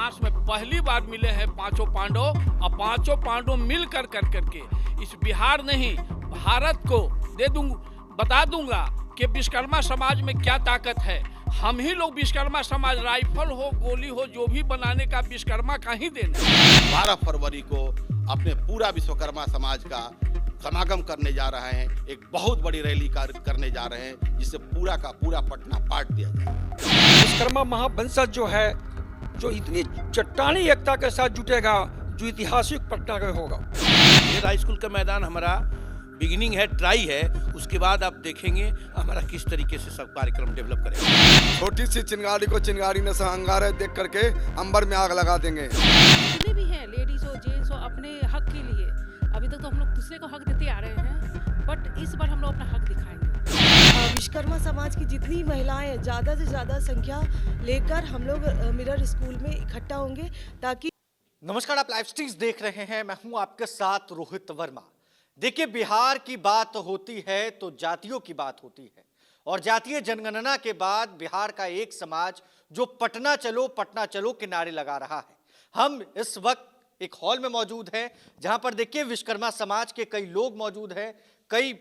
इतिहास में पहली बार मिले हैं पांचों पांडव, और पांचों पांडव मिल कर करके इस बिहार नहीं भारत को बता दूंगा कि विश्वकर्मा समाज में क्या ताकत है। हम ही लोग विश्वकर्मा समाज, राइफल हो गोली हो जो भी बनाने का विश्वकर्मा का ही देना। 12 फरवरी को अपने पूरा विश्वकर्मा समाज का समागम करने जा रहे हैं, एक बहुत बड़ी रैली करने जा रहे हैं, जिससे पूरा का पूरा पटना पाट दिया जाए। विश्वकर्मा महावंशज जो है, जो इतनी चट्टानी एकता के साथ जुटेगा, जो ऐतिहासिक पटना का होगा। मिलर हाई स्कूल का मैदान हमारा बिगिनिंग है, ट्राई है, उसके बाद आप देखेंगे हमारा किस तरीके से सब कार्यक्रम डेवलप करेंगे। छोटी सी चिंगारी को चिंगारी में से अंगारे देख करके अंबर में आग लगा देंगे। जितने भी हैं लेडीज हो जेंट्स हो, अपने हक के लिए अभी तक तो हम लोग दूसरे को हक देते आ रहे हैं, बट इस बार हम लोग अपना हक दिखाएंगे। विश्वकर्मा समाज की जितनी महिलाएं ज़्यादा से ज़्यादा संख्या लेकर हम लोग मिलर स्कूल में इकट्ठा होंगे, ताकि। नमस्कार, आप लाइव स्ट्रीम्स देख रहे हैं, मैं हूं आपके साथ रोहित वर्मा। देखिए, बिहार की बात होती है तो जातियों की बात होती है, और जातीय जनगणना के बाद बिहार का एक समाज जो पटना चलो के नारे लगा रहा है। हम इस वक्त एक हॉल में मौजूद हैं, जहां पर देखिए विश्वकर्मा समाज के कई लोग मौजूद हैं, कई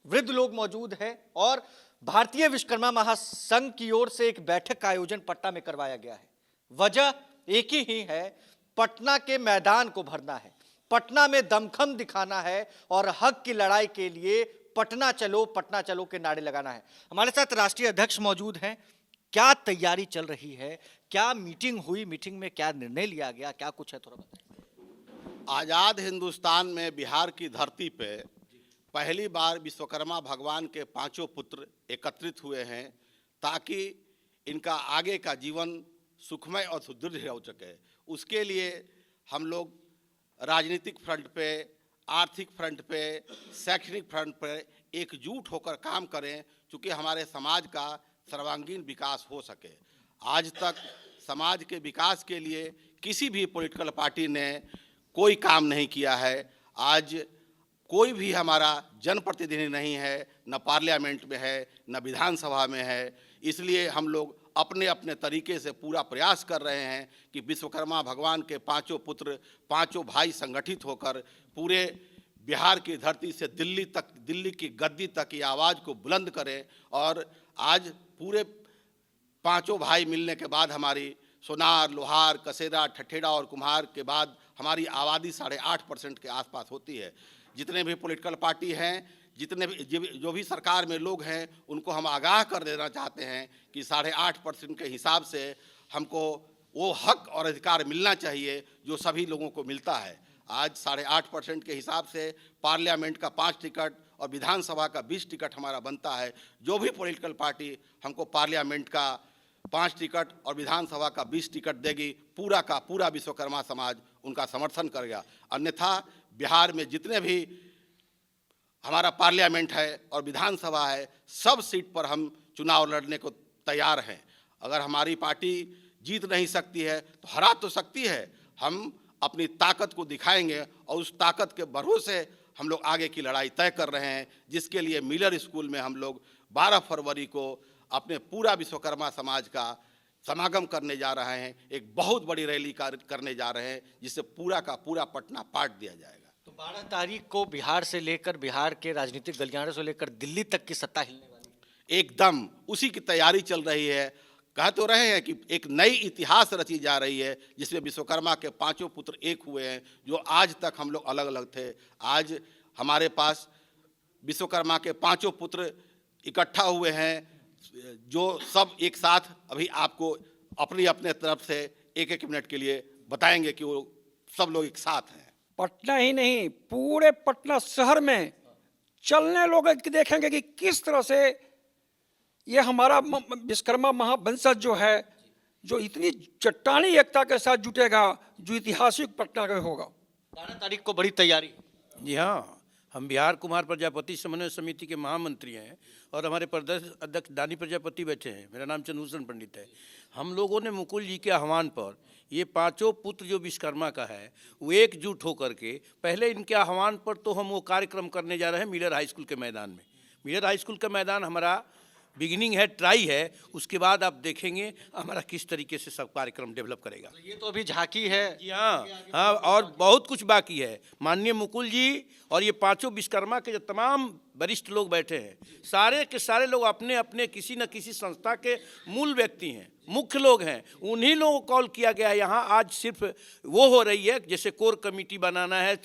वृद्ध लोग मौजूद हैं, और भारतीय विश्वकर्मा महासंघ की ओर से एक बैठक का आयोजन पटना में करवाया गया है। वजह एक ही है, पटना के मैदान को भरना है, पटना में दमखम दिखाना है, और हक की लड़ाई के लिए पटना चलो के नारे लगाना है। हमारे साथ राष्ट्रीय अध्यक्ष मौजूद हैं। क्या तैयारी चल रही है, क्या मीटिंग हुई, मीटिंग में क्या निर्णय लिया गया, क्या कुछ है, थोड़ा बताइए। आज़ाद हिंदुस्तान में बिहार की धरती पे पहली बार विश्वकर्मा भगवान के पांचों पुत्र एकत्रित हुए हैं, ताकि इनका आगे का जीवन सुखमय और सुदृढ़ हो सके। उसके लिए हम लोग राजनीतिक फ्रंट पे, आर्थिक फ्रंट पे, शैक्षणिक फ्रंट पे एकजुट होकर काम करें, चूँकि हमारे समाज का सर्वांगीण विकास हो सके। आज तक समाज के विकास के लिए किसी भी पॉलिटिकल पार्टी ने कोई काम नहीं किया है। आज कोई भी हमारा जनप्रतिनिधि नहीं है, न पार्लियामेंट में है, न विधानसभा में है। इसलिए हम लोग अपने अपने तरीके से पूरा प्रयास कर रहे हैं कि विश्वकर्मा भगवान के पांचों पुत्र, पांचों भाई संगठित होकर पूरे बिहार की धरती से दिल्ली की गद्दी तक ये आवाज़ को बुलंद करें। और आज पूरे पांचों भाई मिलने के बाद हमारी सोनार, लोहार, कसेरा, ठठेड़ा और कुम्हार के बाद हमारी आबादी 8.5% के आसपास होती है। जितने भी पॉलिटिकल पार्टी हैं, जितने भी जो भी सरकार में लोग हैं, उनको हम आगाह कर देना चाहते हैं कि 8.5% के हिसाब से हमको वो हक और अधिकार मिलना चाहिए जो सभी लोगों को मिलता है। आज 8.5% के हिसाब से पार्लियामेंट का 5 टिकट और विधानसभा का 20 टिकट हमारा बनता है। जो भी पॉलिटिकल पार्टी हमको पार्लियामेंट का 5 टिकट और विधानसभा का 20 टिकट देगी, पूरा का पूरा विश्वकर्मा समाज उनका समर्थन करेगा। अन्यथा बिहार में जितने भी हमारा पार्लियामेंट है और विधानसभा है, सब सीट पर हम चुनाव लड़ने को तैयार हैं। अगर हमारी पार्टी जीत नहीं सकती है तो हरा तो सकती है। हम अपनी ताकत को दिखाएंगे, और उस ताकत के भरोसे हम लोग आगे की लड़ाई तय कर रहे हैं, जिसके लिए मिलर स्कूल में हम लोग 12 फरवरी को अपने पूरा विश्वकर्मा समाज का समागम करने जा रहे हैं, एक बहुत बड़ी रैली करने जा रहे हैं, जिससे पूरा का पूरा पटना पाट दिया जाएगा। तो 12 तारीख को बिहार से लेकर, बिहार के राजनीतिक गलियारों से लेकर दिल्ली तक की सत्ता हिलने वाली, एकदम उसी की तैयारी चल रही है। कह तो रहे हैं कि एक नई इतिहास रची जा रही है, जिसमें विश्वकर्मा के पांचों पुत्र एक हुए हैं, जो आज तक हम लोग अलग अलग थे। आज हमारे पास विश्वकर्मा के पांचों पुत्र इकट्ठा हुए हैं, जो सब एक साथ अभी आपको अपनी अपने तरफ से एक मिनट के लिए बताएंगे कि वो सब लोग एक साथ हैं। पटना ही नहीं, पूरे पटना शहर में चलने लोग देखेंगे कि किस तरह से ये हमारा विश्वकर्मा महावंशज जो है, जो इतनी चट्टानी एकता के साथ जुटेगा, जो ऐतिहासिक पटना का होगा। 12 तारीख को बड़ी तैयारी। जी हाँ, हम बिहार कुमार प्रजापति समन्वय समिति के महामंत्री हैं, और हमारे प्रदेश अध्यक्ष दानी प्रजापति बैठे हैं। मेरा नाम चंद्रभूषण पंडित है। हम लोगों ने मुकुल जी के आह्वान पर ये पांचों पुत्र जो विश्वकर्मा का है, वो एकजुट होकर के पहले इनके आह्वान पर तो हम वो कार्यक्रम करने जा रहे हैं मिलर हाई स्कूल के मैदान में। मिलर हाई स्कूल का मैदान हमारा बिगिनिंग है, ट्राई है। उसके बाद आप देखेंगे हमारा किस तरीके से सब कार्यक्रम डेवलप करेगा। ये तो अभी झांकी है। जी हाँ, हाँ, और बहुत कुछ बाकी है। माननीय मुकुल जी और ये पांचों विश्वकर्मा के जो तमाम वरिष्ठ लोग बैठे हैं, सारे के सारे लोग अपने अपने किसी न किसी संस्था के मूल व्यक्ति हैं, मुख्य लोग हैं। उन्हीं लोगों को कॉल किया गया यहाँ। आज सिर्फ वो हो रही है, जैसे कोर कमेटी बनाना है,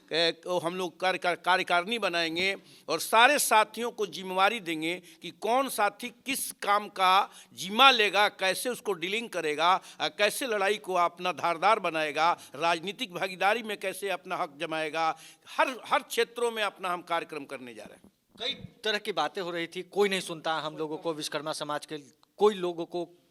हम लोग कार्यकारिणी बनाएंगे और सारे साथियों को जिम्मेवारी देंगे कि कौन साथी किस काम का जिम्मा लेगा, कैसे उसको डीलिंग करेगा, कैसे लड़ाई को अपना धारदार बनाएगा, राजनीतिक भागीदारी में कैसे अपना हक जमाएगा। हर क्षेत्रों में अपना हम कार्यक्रम करने जा रहे हैं। कई तरह की बातें हो रही थी, कोई नहीं सुनता हम लोगों को, विश्वकर्मा समाज के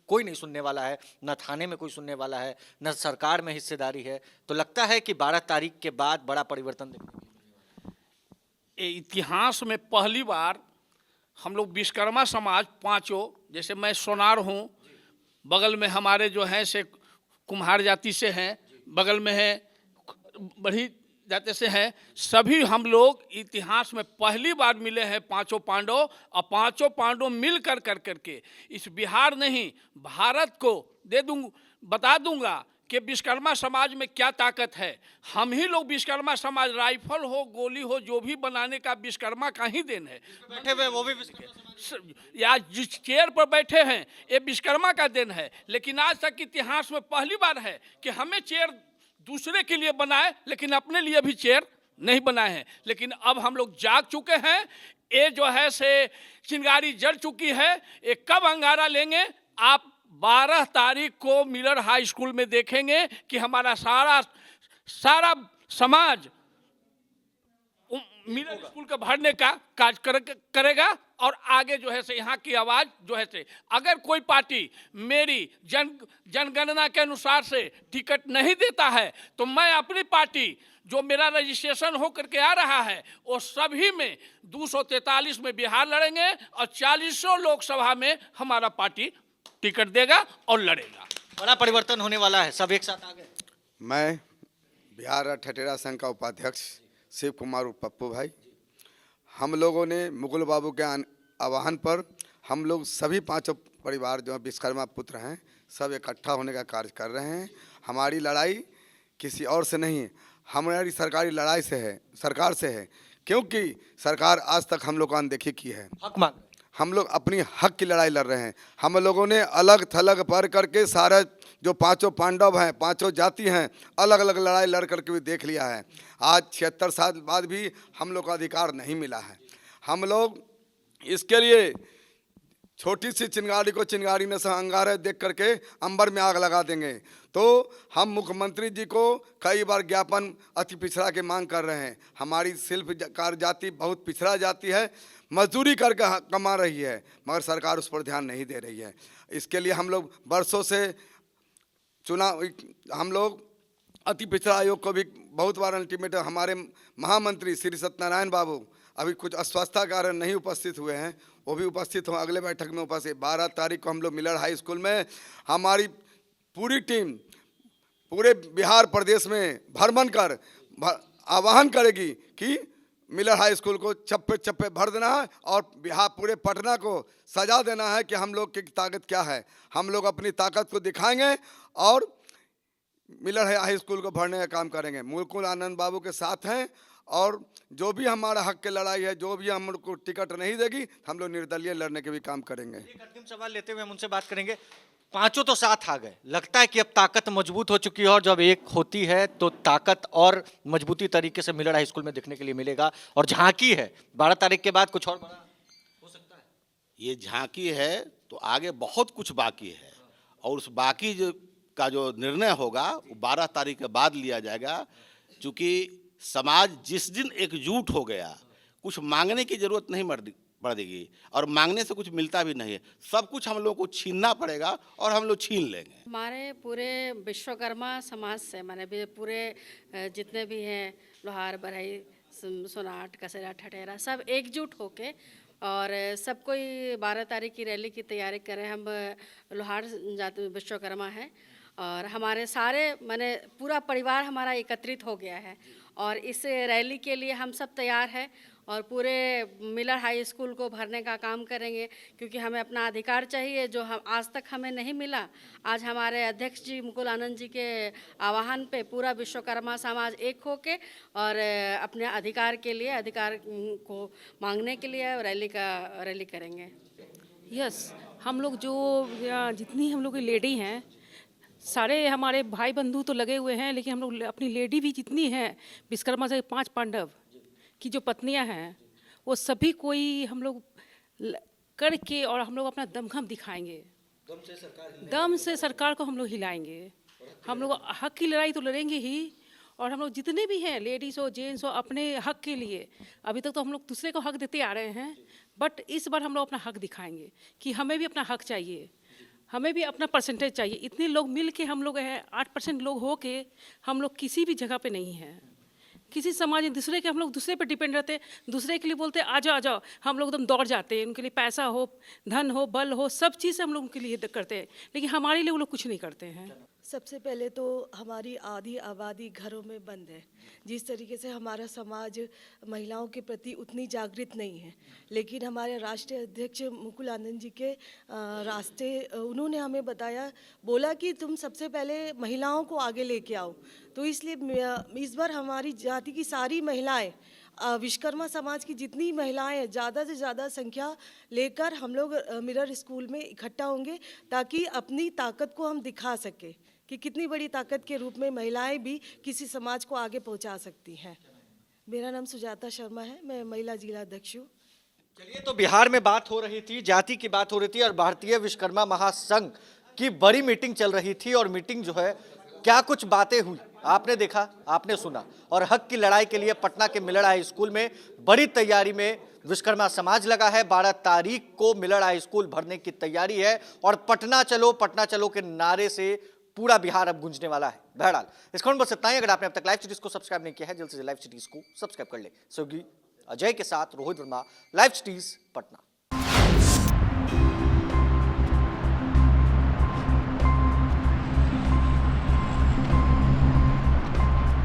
कोई नहीं सुनने वाला है, न थाने में कोई सुनने वाला है, न सरकार में हिस्सेदारी है। तो लगता है कि 12 तारीख के बाद बड़ा परिवर्तन देखने को मिलेगा। इतिहास में पहली बार हम लोग विश्वकर्मा समाज पांचों, जैसे मैं सोनार हूँ, बगल में हमारे जो हैं से कुम्हार जाति से हैं, बगल में है बड़ी जाति से हैं, सभी हम लोग इतिहास में पहली बार मिले हैं पांचों पांडव। और पांचों पांडव मिल कर करके इस बिहार नहीं भारत को बता दूंगा कि विश्वकर्मा समाज में क्या ताकत है। हम ही लोग विश्वकर्मा समाज, राइफल हो, गोली हो, जो भी बनाने का विश्वकर्मा का ही देन है। बैठे हुए वो भी विश्वकर्मा या जिस चेयर पर बैठे हैं ये विश्वकर्मा का देन है। लेकिन आज तक इतिहास में पहली बार है कि हमें चेयर दूसरे के लिए बनाए, लेकिन अपने लिए भी चेयर नहीं बनाए हैं। लेकिन अब हम लोग जाग चुके हैं, ये जो है से चिंगारी जल चुकी है। ये कब अंगारा लेंगे? आप 12 तारीख को मिलर हाई स्कूल में देखेंगे कि हमारा सारा समाज मिलर स्कूल का भरने का कार्य करेगा। और आगे जो है से यहाँ की आवाज़ जो है से, अगर कोई पार्टी मेरी जनगणना के अनुसार से टिकट नहीं देता है तो मैं अपनी पार्टी जो मेरा रजिस्ट्रेशन हो करके आ रहा है वो सभी में 243 में बिहार लड़ेंगे और 40 लोकसभा में हमारा पार्टी टिकट देगा और लड़ेगा। बड़ा परिवर्तन होने वाला है, सब एक साथ आ गए। मैं बिहार ठठेरा संघ का उपाध्यक्ष शिव कुमार पप्पू भाई, हम लोगों ने मुकुल बाबू के आह्वान पर हम लोग सभी पांचों परिवार जो विश्वकर्मा पुत्र हैं सब इकट्ठा होने का कार्य कर रहे हैं। हमारी लड़ाई किसी और से नहीं, हमारी सरकारी लड़ाई से है, सरकार से है, क्योंकि सरकार आज तक हम लोग को अनदेखी की है। हक मांग, हम लोग अपनी हक की लड़ाई लड़ रहे हैं। हम लोगों ने अलग थलग पर करके सारा जो पांचों पांडव हैं, पांचों जाति हैं, अलग अलग लड़ाई लड़ करके भी देख लिया है। आज 76 साल बाद भी हम लोग का अधिकार नहीं मिला है। हम लोग इसके लिए छोटी सी चिंगारी को चिंगारी में से अंगारे देख करके अंबर में आग लगा देंगे। तो हम मुख्यमंत्री जी को कई बार ज्ञापन अति पिछड़ा के मांग कर रहे हैं। हमारी शिल्पकार जाति बहुत पिछड़ा जाति है, मजदूरी करके कमा रही है, मगर सरकार उस पर ध्यान नहीं दे रही है। इसके लिए हम लोग बरसों से हम लोग अति पिछड़ा आयोग को भी बहुत बार अल्टीमेटम, हमारे महामंत्री श्री सत्यनारायण बाबू अभी कुछ अस्वस्थता कारण नहीं उपस्थित हुए हैं, वो भी उपस्थित हों, अगले बैठक में उपस्थित। 12 तारीख को हम लोग मिलर हाई स्कूल में हमारी पूरी टीम पूरे बिहार प्रदेश में भ्रमण कर आह्वान करेगी कि मिलर हाई स्कूल को चप्पे चप्पे भर देना है और बिहार पूरे पटना को सजा देना है कि हम लोग की ताकत क्या है। हम लोग अपनी ताकत को दिखाएंगे और मिलर हाई स्कूल को भरने का काम करेंगे। मुकुल आनंद बाबू के साथ हैं और जो भी हमारा हक की लड़ाई है, जो भी हम को टिकट नहीं देगी, हम लोग निर्दलीय लड़ने के भी काम करेंगे। एक अंतिम सवाल लेते हुए हम उनसे बात करेंगे। पांचों तो साथ आ गए, लगता है कि अब ताकत मजबूत हो चुकी है और जब एक होती है तो ताकत और मजबूती तरीके से मिलर हाई स्कूल में देखने के लिए मिलेगा। और झांकी है 12 तारीख के बाद कुछ और बड़ा हो सकता है। ये झांकी है तो आगे बहुत कुछ बाकी है और उस बाकी का जो निर्णय होगा वो 12 तारीख के बाद लिया जाएगा। क्योंकि समाज जिस दिन एकजुट हो गया, कुछ मांगने की जरूरत नहीं पड़ेगी और मांगने से कुछ मिलता भी नहीं है। सब कुछ हम लोग को छीनना पड़ेगा और हम लोग छीन लेंगे। हमारे पूरे विश्वकर्मा समाज से, माने पूरे जितने भी हैं, लोहार, बढ़ई, सोनाट, कसेरा, ठठेरा, सब एकजुट होके और सब कोई 12 तारीख की रैली की तैयारी करें। हम लोहार जाति विश्वकर्मा हैं और हमारे सारे माने पूरा परिवार हमारा एकत्रित हो गया है और इस रैली के लिए हम सब तैयार हैं और पूरे मिलर हाई स्कूल को भरने का काम करेंगे क्योंकि हमें अपना अधिकार चाहिए जो हम आज तक हमें नहीं मिला। आज हमारे अध्यक्ष जी मुकुल आनंद जी के आह्वान पे पूरा विश्वकर्मा समाज एक होके और अपने अधिकार के लिए अधिकार को मांगने के लिए रैली करेंगे। यस, हम लोग जो जितनी हम लोग की लेडी हैं, सारे हमारे भाई बंधु तो लगे हुए हैं, लेकिन हम लोग अपनी लेडी भी जितनी हैं, विश्वकर्मा से 5 पांडव की जो पत्नियां हैं, वो सभी कोई हम लोग करके और हम लोग अपना दमखम दिखाएंगे। दम से सरकार को हम लोग हिलाएंगे। हम लोग हक की लड़ाई तो लड़ेंगे ही और हम लोग जितने भी हैं, लेडीज़ हो जेंट्स हो, अपने हक के लिए अभी तक तो हम लोग दूसरे को हक देते आ रहे हैं, बट इस बार हम लोग अपना हक दिखाएंगे कि हमें भी अपना हक चाहिए, हमें भी अपना परसेंटेज चाहिए। इतने लोग मिल के हम लोग हैं, 8% लोग हो के हम लोग किसी भी जगह पे नहीं हैं। किसी समाज में दूसरे के हम लोग दूसरे पे डिपेंड रहते, दूसरे के लिए बोलते आ जाओ, हम लोग एकदम दौड़ जाते हैं। उनके लिए पैसा हो, धन हो, बल हो, सब चीज़ हम लोग उनके लिए करते हैं, लेकिन हमारे लिए वो लोग कुछ नहीं करते हैं। सबसे पहले तो हमारी आधी आबादी घरों में बंद है। जिस तरीके से हमारा समाज महिलाओं के प्रति उतनी जागृत नहीं है, लेकिन हमारे राष्ट्रीय अध्यक्ष मुकुल आनंद जी के रास्ते उन्होंने हमें बताया, बोला कि तुम सबसे पहले महिलाओं को आगे लेके आओ। तो इसलिए इस बार हमारी जाति की सारी महिलाएं, विश्वकर्मा समाज की जितनी महिलाएं हैं, ज़्यादा से ज़्यादा संख्या लेकर हम लोग मिरर स्कूल में इकट्ठा होंगे ताकि अपनी ताकत को हम दिखा सकें कि कितनी बड़ी ताकत के रूप में महिलाएं भी किसी समाज को आगे पहुंचा सकती हैं। मेरा नाम सुजाता शर्मा है, मैं महिला जिला अध्यक्ष हूँ। चलिए, तो बिहार में बात हो रही थी, जाति की बात हो रही थी और भारतीय विश्वकर्मा महासंघ की बड़ी मीटिंग चल रही थी और मीटिंग जो है क्या कुछ बातें हुई आपने देखा, आपने सुना। और हक की लड़ाई के लिए पटना के मिलर हाई स्कूल में बड़ी तैयारी में विश्वकर्मा समाज लगा है। 12 तारीख को मिलर हाई स्कूल भरने की तैयारी है और पटना चलो के नारे से पूरा बिहार अब गूंजने वाला है। बहरहाल इस खबर में बस इतना ही। अगर आपने अब तक लाइव सिटीज को सब्सक्राइब नहीं किया है, जल्द से लाइव सिटीज को सब्सक्राइब कर ले। सहयोगी अजय के साथ रोहित वर्मा, लाइव सिटीज पटना।